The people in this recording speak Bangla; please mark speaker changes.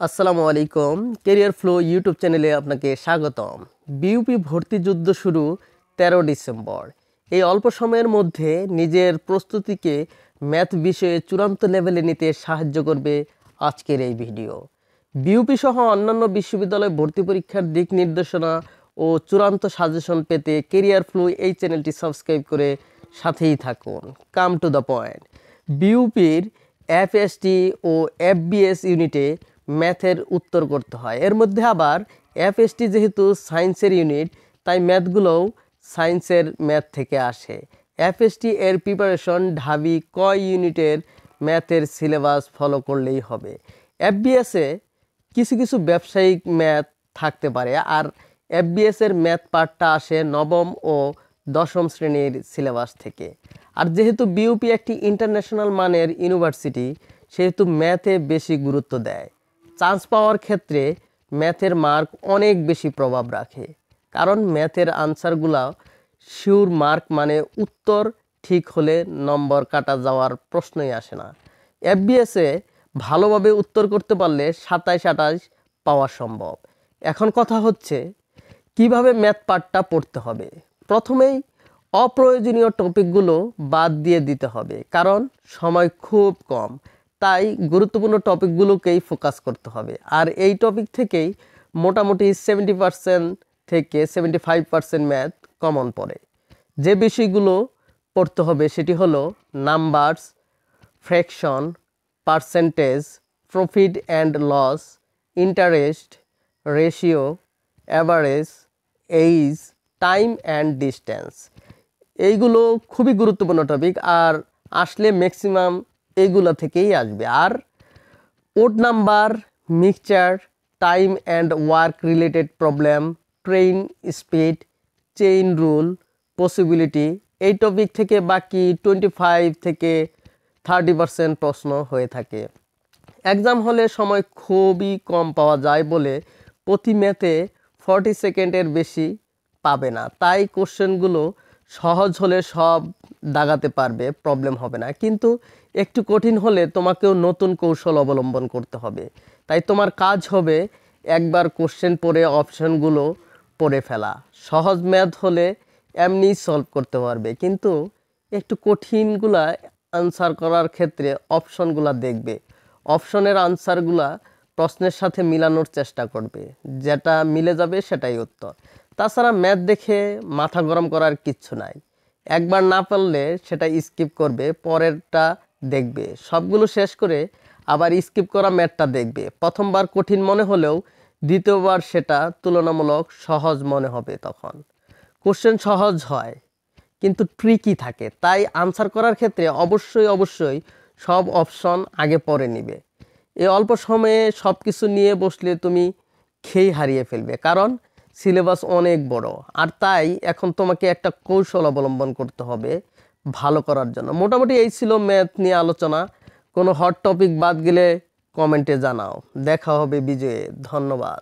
Speaker 1: আসসালামু আলাইকুম। কেরিয়ার ফ্লো ইউটিউব চ্যানেলে আপনাকে স্বাগতম। বিইউপি ভর্তি যুদ্ধ শুরু 13 ডিসেম্বর। এই অল্প সময়ের মধ্যে নিজের প্রস্তুতিকে ম্যাথ বিষয়ে চূড়ান্ত লেভেলে নিতে সাহায্য করবে আজকের এই ভিডিও। বিইউপি সহ অন্যান্য বিশ্ববিদ্যালয় ভর্তি পরীক্ষার দিক নির্দেশনা ও চূড়ান্ত সাজেশন পেতে কেরিয়ার ফ্লো এই চ্যানেলটি সাবস্ক্রাইব করে সাথেই থাকুন। Come to the point. বিইউপির এফএসটি ও এফবিএস ইউনিটে ম্যাথের উত্তর করতে হয়। এর মধ্যে আবার এফএসটি যেহেতু সায়েন্সের ইউনিট, তাই ম্যাথগুলোও সায়েন্সের ম্যাথ থেকে আসে। এফএসটি এর প্রিপারেশন ঢাবি ক ইউনিটের ম্যাথের সিলেবাস ফলো করলেই হবে। এফবিএসে কিছু কিছু ব্যবসায়িক ম্যাথ থাকতে পারে, আর এফবিএসের ম্যাথ পার্টটা আসে নবম ও দশম শ্রেণীর সিলেবাস থেকে। আর যেহেতু বিইউপি একটি ইন্টারন্যাশনাল মানের ইউনিভার্সিটি, সেহেতু ম্যাথে বেশি গুরুত্ব দেয়। চান্স পাওয়ার ক্ষেত্রে ম্যাথের মার্ক অনেক বেশি প্রভাব রাখে, কারণ ম্যাথের আনসারগুলা শিওর মার্ক, মানে উত্তর ঠিক হলে নম্বর কাটা যাওয়ার প্রশ্নই আসে না। এফবিএসে ভালোভাবে উত্তর করতে পারলে 27-28 পাওয়া সম্ভব। এখন কথা হচ্ছে কিভাবে ম্যাথ পার্টটা পড়তে হবে। প্রথমেই অপ্রয়োজনীয় টপিকগুলো বাদ দিয়ে দিতে হবে, কারণ সময় খুব কম। তাই গুরুত্বপূর্ণ টপিকগুলোকেই ফোকাস করতে হবে। আর এই টপিক থেকেই মোটামুটি 70% থেকে 75% ম্যাথ কমন পড়ে। যে বিষয়গুলো পড়তে হবে সেটি হলো numbers, fraction, percentage, profit and loss, interest, ratio, average, age, time and distance. এইগুলো খুবই গুরুত্বপূর্ণ টপিক, আর আসলে ম্যাক্সিমাম এইগুলো থেকেই আসবে। আর odd number, mixture, time and work related problem, train speed, chain rule, possibility, এই টপিক থেকে বাকি 25 থেকে 30% প্রশ্ন হয়ে থাকে। এক্সাম হলে সময় খুবই কম পাওয়া যায় বলে প্রতি ম্যাথে 40 সেকেন্ডের বেশি পাবে না। তাই কোশ্চেনগুলো সহজ হলে সব দাগাতে পারবে, প্রবলেম হবে না। কিন্তু একটু কঠিন হলে তোমাকেও নতুন কৌশল অবলম্বন করতে হবে। তাই তোমার কাজ হবে একবার কোশ্চেন পড়ে অপশানগুলো পড়ে ফেলা। সহজ ম্যাথ হলে এমনি সলভ করতে পারবে, কিন্তু একটু কঠিনগুলা আনসার করার ক্ষেত্রে অপশনগুলা দেখবে। অপশনের আনসারগুলা প্রশ্নের সাথে মিলানোর চেষ্টা করবে, যেটা মিলে যাবে সেটাই উত্তর। তাছাড়া ম্যাথ দেখে মাথা গরম করার কিচ্ছু নাই। একবার না পারলে সেটা স্কিপ করবে, পরেরটা দেখবে। সবগুলো শেষ করে আবার স্কিপ করা ম্যাথটা দেখবে। প্রথমবার কঠিন মনে হলেও দ্বিতীয়বার সেটা তুলনামূলক সহজ মনে হবে। তখন কোশ্চেন সহজ হয় কিন্তু ট্রিকি থাকে, তাই আনসার করার ক্ষেত্রে অবশ্যই সব অপশন আগে পড়ে নিবে। এই অল্প সময়ে সব কিছু নিয়ে বসলে তুমি খেই হারিয়ে ফেলবে, কারণ সিলেবাস অনেক বড়। আর তাই এখন তোমাকে একটা কৌশল অবলম্বন করতে হবে ভালো করার জন্য। মোটামুটি এই ছিল ম্যাথ নিয়ে আলোচনা। কোনো হট টপিক বাদ গেলে কমেন্টে জানাও। দেখা হবে বিজয়ে। ধন্যবাদ।